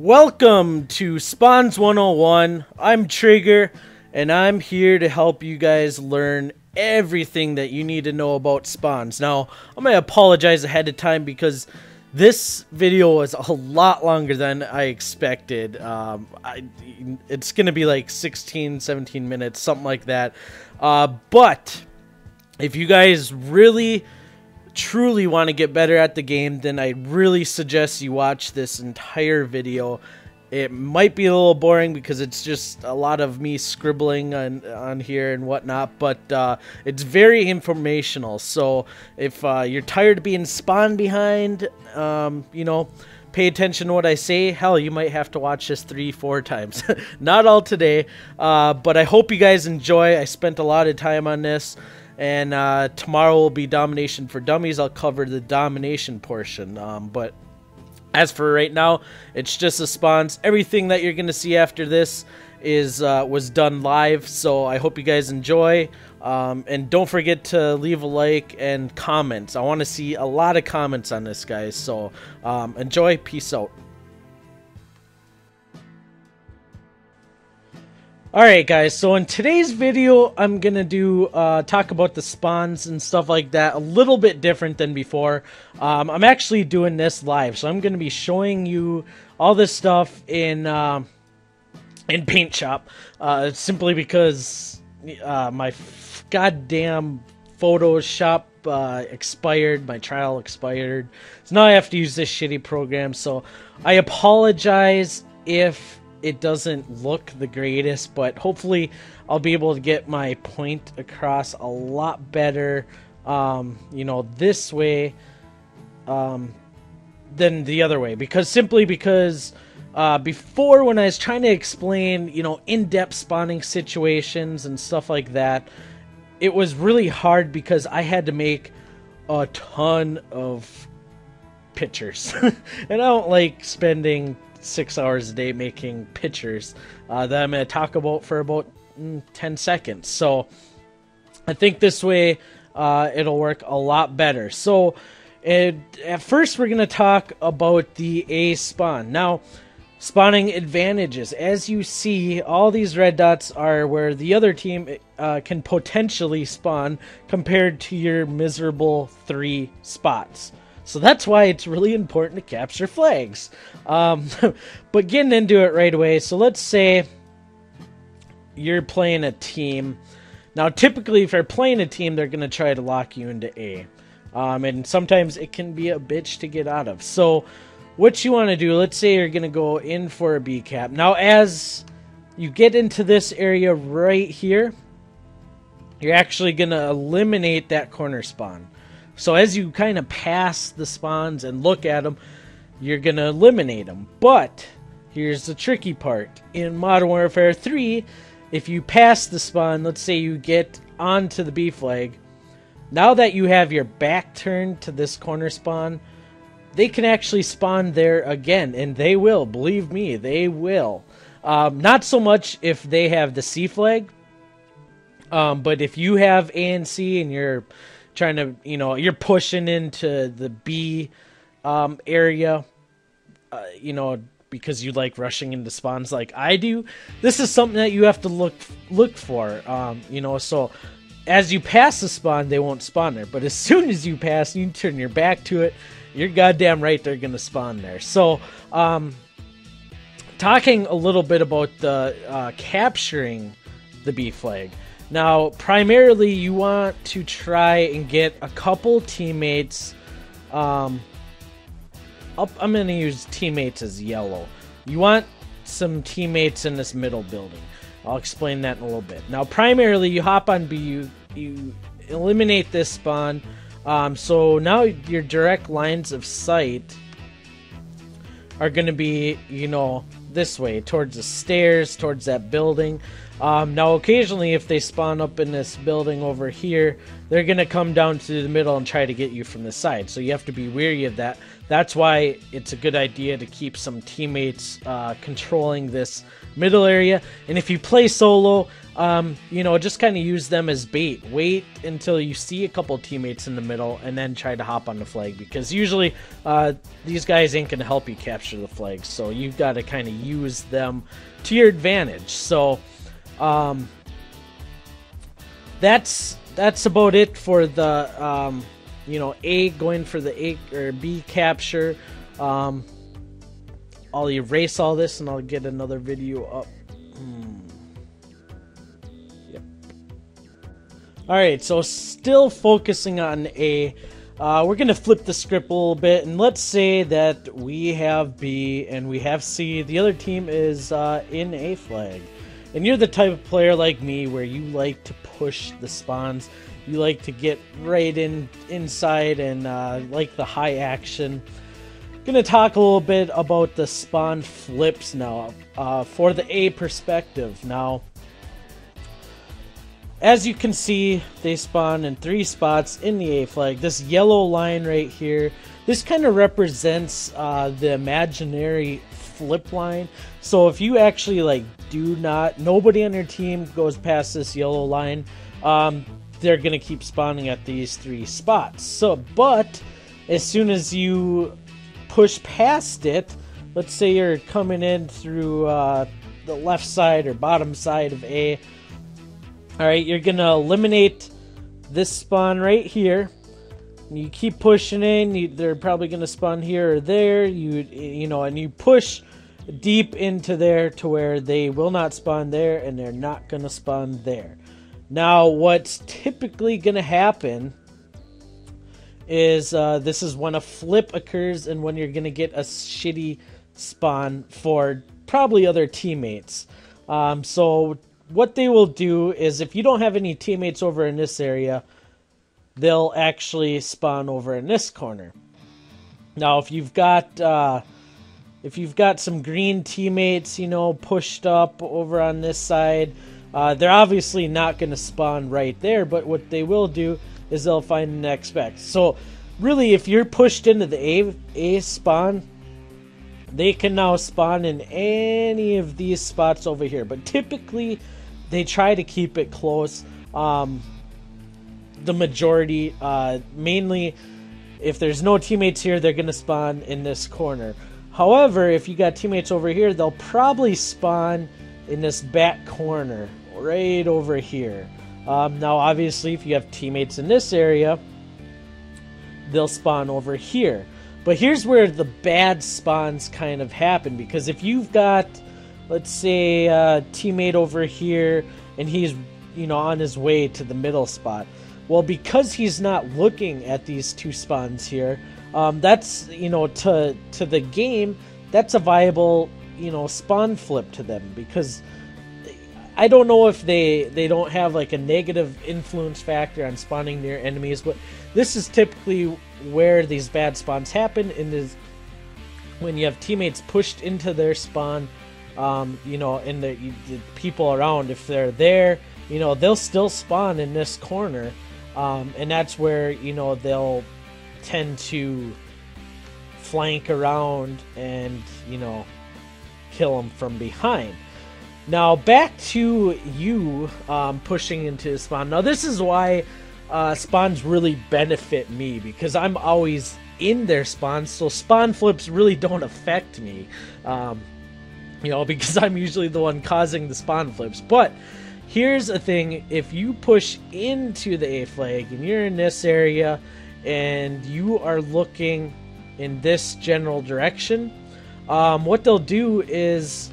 Welcome to Spawns 101. I'm Trigger, and I'm here to help you guys learn everything that you need to know about spawns. Now, I'm going to apologize ahead of time because this video was a lot longer than I expected. It's going to be like 16, 17 minutes, something like that. But if you guys truly want to get better at the game, then I really suggest you watch this entire video. It might be a little boring because it's just a lot of me scribbling on here and whatnot, but it's very informational. So if you're tired of being spawned behind, you know, pay attention to what I say. Hell, you might have to watch this 3-4 times. Not all today, but I hope you guys enjoy. I spent a lot of time on this. And tomorrow will be Domination for Dummies. I'll cover the Domination portion. But as for right now, it's just a spawns. Everything that you're going to see after this was done live. So I hope you guys enjoy. And don't forget to leave a like and comments. I want to see a lot of comments on this, guys. So enjoy. Peace out. Alright guys, so in today's video, I'm gonna talk about the spawns and stuff like that, a little bit different than before. I'm actually doing this live, so I'm gonna be showing you all this stuff in Paint Shop, simply because my goddamn Photoshop expired, my trial expired, so now I have to use this shitty program, so I apologize if it doesn't look the greatest, but hopefully I'll be able to get my point across a lot better, you know, this way than the other way, simply because before, when I was trying to explain, you know, in-depth spawning situations and stuff like that, it was really hard because I had to make a ton of pictures and I don't like spending 6 hours a day making pictures that I'm going to talk about for about 10 seconds. So I think this way it'll work a lot better. So at first we're going to talk about the A spawn. Now, spawning advantages. As you see, all these red dots are where the other team can potentially spawn compared to your miserable 3 spots. So that's why it's really important to capture flags. But getting into it right away, so let's say you're playing a team. Now, typically, if you're playing a team, they're going to try to lock you into A. And sometimes it can be a bitch to get out of. So what you want to do, let's say you're going to go in for a B cap. Now, as you get into this area right here, you're actually going to eliminate that corner spawn. So as you kind of pass the spawns and look at them, you're going to eliminate them. But here's the tricky part. In Modern Warfare 3, if you pass the spawn, let's say you get onto the B flag, now that you have your back turned to this corner spawn, they can actually spawn there again. And they will. Believe me, they will. Not so much if they have the C flag. But if you have A and C and you're trying to, you know, you're pushing into the B area, you know, because you like rushing into spawns like I do, this is something that you have to look for, you know. So as you pass the spawn, they won't spawn there, but as soon as you pass, you turn your back to it, you're goddamn right they're gonna spawn there. So talking a little bit about the capturing the B flag. Now, primarily, you want to try and get a couple teammates. I'm going to use teammates as yellow. You want some teammates in this middle building. I'll explain that in a little bit. Now, primarily, you hop on B, you eliminate this spawn. So now your direct lines of sight are going to be, you know, this way, towards the stairs, towards that building. Now occasionally if they spawn up in this building over here, they're gonna come down to the middle and try to get you from the side, so you have to be wary of that. That's why it's a good idea to keep some teammates controlling this middle area. And if you play solo, you know, just kind of use them as bait. Wait until you see a couple teammates in the middle and then try to hop on the flag, because usually these guys ain't gonna help you capture the flag, so you've got to kind of use them to your advantage. So that's about it for the you know, A, going for the A or B capture. I'll erase all this and I'll get another video up. Yep. Alright, so still focusing on A. We're going to flip the script a little bit, and let's say that we have B and we have C. The other team is in A flag. And you're the type of player like me where you like to push the spawns. You like to get right inside and like the high action. Gonna talk a little bit about the spawn flips now for the A perspective. Now, as you can see, they spawn in 3 spots in the A flag. This yellow line right here, this kind of represents the imaginary flip line. So if you actually like nobody on your team goes past this yellow line, they're gonna keep spawning at these 3 spots. So, but as soon as you push past it, let's say you're coming in through the left side or bottom side of A, all right, you're gonna eliminate this spawn right here. You keep pushing in. They're probably gonna spawn here or there. You know, and you push deep into there to where they will not spawn there, and they're not gonna spawn there. Now, what's typically going to happen is this is when a flip occurs and when you're going to get a shitty spawn for probably other teammates. So what they will do is, if you don't have any teammates over in this area, they'll actually spawn over in this corner. Now, if you've got some green teammates, you know, pushed up over on this side, they're obviously not going to spawn right there, but what they will do is they'll find the next spec. So really, if you're pushed into the A spawn, they can now spawn in any of these spots over here. But typically, they try to keep it close. The majority, mainly, if there's no teammates here, they're going to spawn in this corner. However, if you got teammates over here, they'll probably spawn in this back corner right over here. Now obviously if you have teammates in this area, they'll spawn over here. But here's where the bad spawns kind of happen, because if you've got, let's say, a teammate over here and he's, you know, on his way to the middle spot, well, because he's not looking at these 2 spawns here, that's, you know, to the game, that's a viable, you know, spawn flip to them, because I don't know if they don't have like a negative influence factor on spawning near enemies, but this is typically where these bad spawns happen, and is when you have teammates pushed into their spawn, you know, and the people around, if they're there, you know, they'll still spawn in this corner, and that's where, you know, they'll tend to flank around and, you know, kill them from behind. Now back to you pushing into the spawn. Now this is why spawns really benefit me, because I'm always in their spawns, so spawn flips really don't affect me, you know, because I'm usually the one causing the spawn flips. But here's the thing: if you push into the A flag and you're in this area and you are looking in this general direction, what they'll do is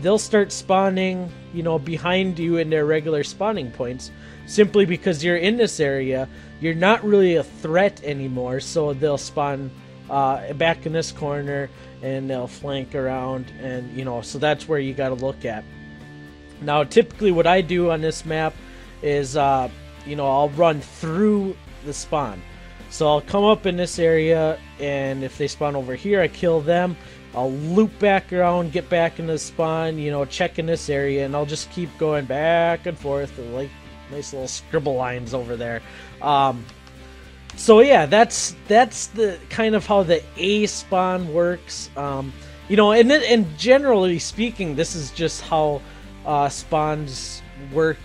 they'll start spawning, you know, behind you in their regular spawning points, simply because you're in this area. You're not really a threat anymore, so they'll spawn back in this corner and they'll flank around, and, you know, so that's where you got to look at. Now typically what I do on this map is, you know, I'll run through the spawn. So I'll come up in this area, and if they spawn over here, I kill them. I'll loop back around, get back into the spawn, you know, checking this area, and I'll just keep going back and forth, like nice little scribble lines over there. So yeah, that's the kind of how the A spawn works. You know, and generally speaking, this is just how spawns work,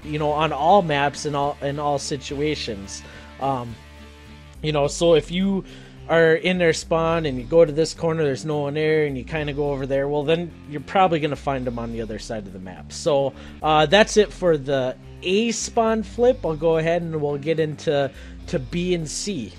you know, on all maps and all situations. You know, so if you are in their spawn and you go to this corner, there's no one there, and you kind of go over there, well, then you're probably going to find them on the other side of the map. So that's it for the A spawn flip. I'll go ahead and we'll get into B and C.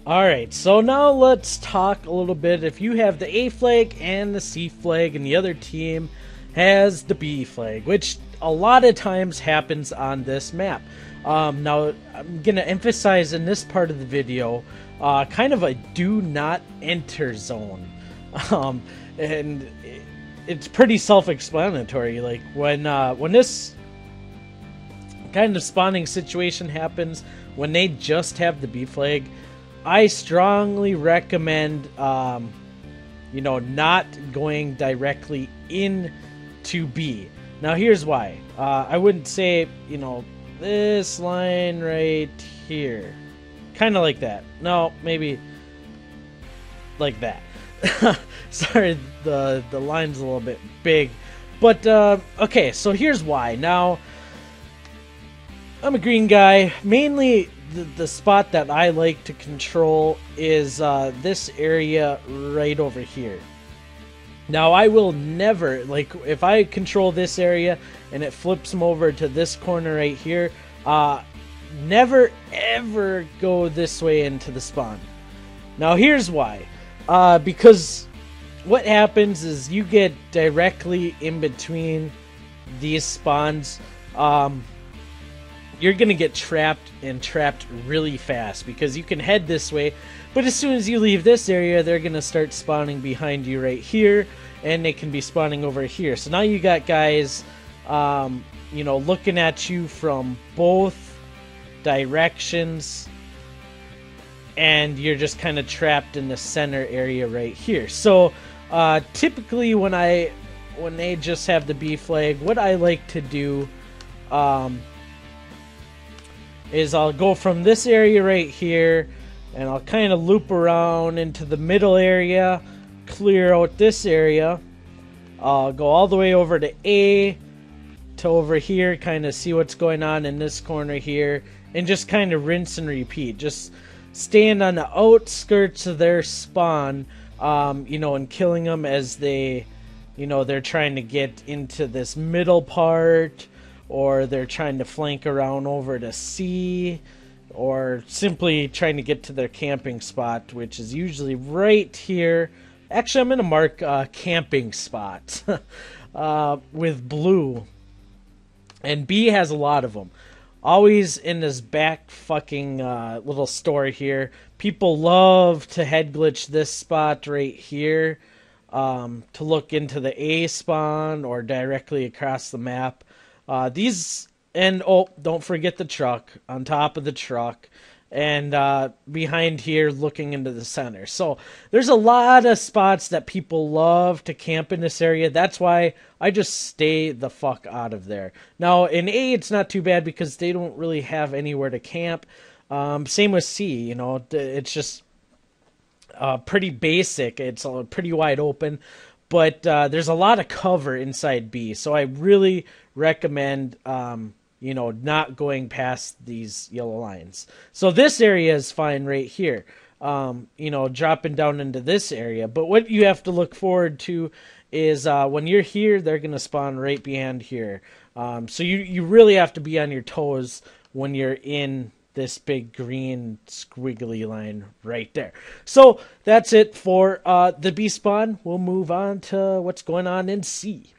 Alright, so now let's talk a little bit. If you have the A flag and the C flag and the other team has the B flag, which a lot of times happens on this map. Now, I'm going to emphasize in this part of the video kind of a do not enter zone. And it's pretty self-explanatory. Like, when this kind of spawning situation happens, when they just have the B flag, I strongly recommend, you know, not going directly into B. Now, here's why. I wouldn't say, you know, this line right here. Kind of like that. No, maybe like that. Sorry, the line's a little bit big. But, okay, so here's why. Now, I'm a green guy. Mainly, the spot that I like to control is this area right over here. Now, I will never, like, if I control this area and it flips them over to this corner right here, never ever go this way into the spawn. Now, here's why. Because what happens is you get directly in between these spawns. You're going to get trapped really fast because you can head this way, but as soon as you leave this area, they're going to start spawning behind you right here, and they can be spawning over here. So now you got guys, you know, looking at you from both directions, and you're just kind of trapped in the center area right here. So typically when they just have the B flag, what I like to do is I'll go from this area right here, and I'll kind of loop around into the middle area, clear out this area. I'll go all the way over to A, to over here, kind of see what's going on in this corner here, and just kind of rinse and repeat. Just stand on the outskirts of their spawn, you know, and killing them as they, you know, they're trying to get into this middle part, or they're trying to flank around over to C, or simply trying to get to their camping spot, which is usually right here. Actually, I'm going to mark camping spot with blue. And B has a lot of them. Always in this back fucking little store here. People love to head glitch this spot right here to look into the A spawn or directly across the map. These, and oh, don't forget the truck, on top of the truck, and behind here looking into the center. So there's a lot of spots that people love to camp in this area. That's why I just stay the fuck out of there. Now in A, it's not too bad because they don't really have anywhere to camp. Same with C, you know, it's just pretty basic. It's pretty wide open. But there's a lot of cover inside B, so I really recommend, you know, not going past these yellow lines. So this area is fine right here, you know, dropping down into this area. But what you have to look forward to is when you're here, they're going to spawn right behind here. So you really have to be on your toes when you're in this big green squiggly line right there. So that's it for the B spawn. We'll move on to what's going on in C.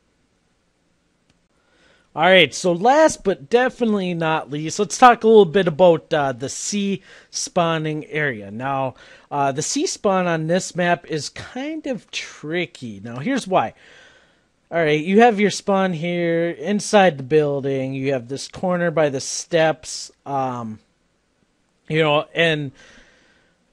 Alright, so last but definitely not least, let's talk a little bit about the C spawning area. Now, the C spawn on this map is kind of tricky. Now, here's why. Alright, you have your spawn here inside the building. You have this corner by the steps. You know, and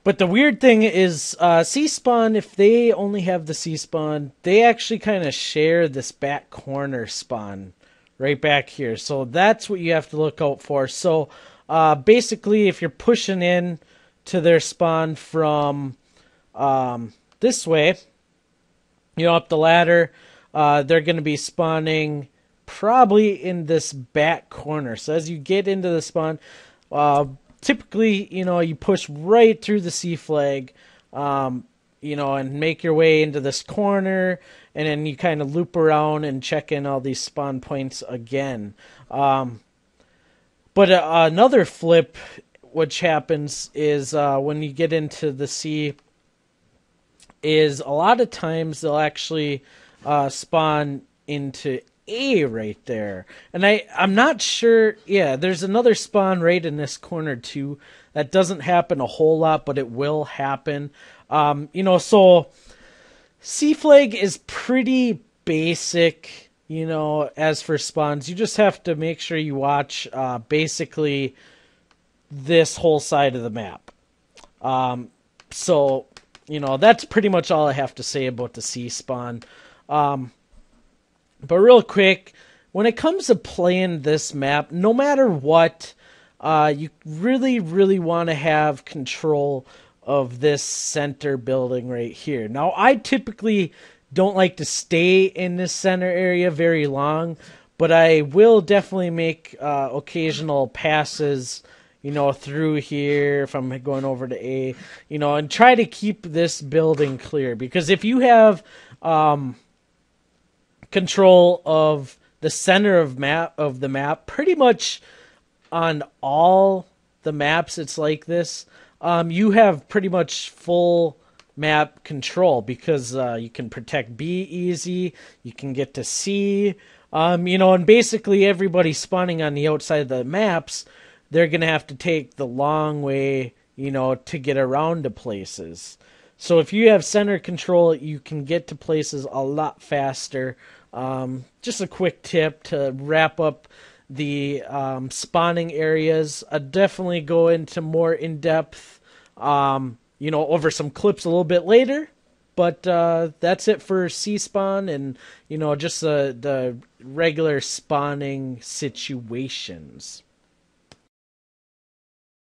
But the weird thing is, C-spawn, if they only have the C-spawn, they actually kind of share this back corner spawn right back here. So that's what you have to look out for. So basically, if you're pushing in to their spawn from this way, you know, up the ladder, they're going to be spawning probably in this back corner. So as you get into the spawn, typically, you know, you push right through the C flag, you know, and make your way into this corner, and then you kind of loop around and check in all these spawn points again. But another flip, which happens is when you get into the C, is a lot of times they'll actually spawn into A right there. And I'm not sure. Yeah, there's another spawn right in this corner too. That doesn't happen a whole lot, but it will happen. You know, so C flag is pretty basic, you know, as for spawns. You just have to make sure you watch basically this whole side of the map. So, you know, that's pretty much all I have to say about the C spawn. But real quick, when it comes to playing this map, no matter what, you really, really want to have control of this center building right here. Now, I typically don't like to stay in this center area very long, but I will definitely make occasional passes, you know, through here if I'm going over to A, you know, and try to keep this building clear. Because if you have control of the center of the map, pretty much on all the maps it's like this, you have pretty much full map control, because you can protect B easy, you can get to C, you know, and basically everybody spawning on the outside of the maps, they're going to have to take the long way, you know, to get around to places. So if you have center control, you can get to places a lot faster. Just a quick tip to wrap up the spawning areas. I definitely go into more in-depth, you know, over some clips a little bit later. But that's it for C-spawn and, you know, just the regular spawning situations.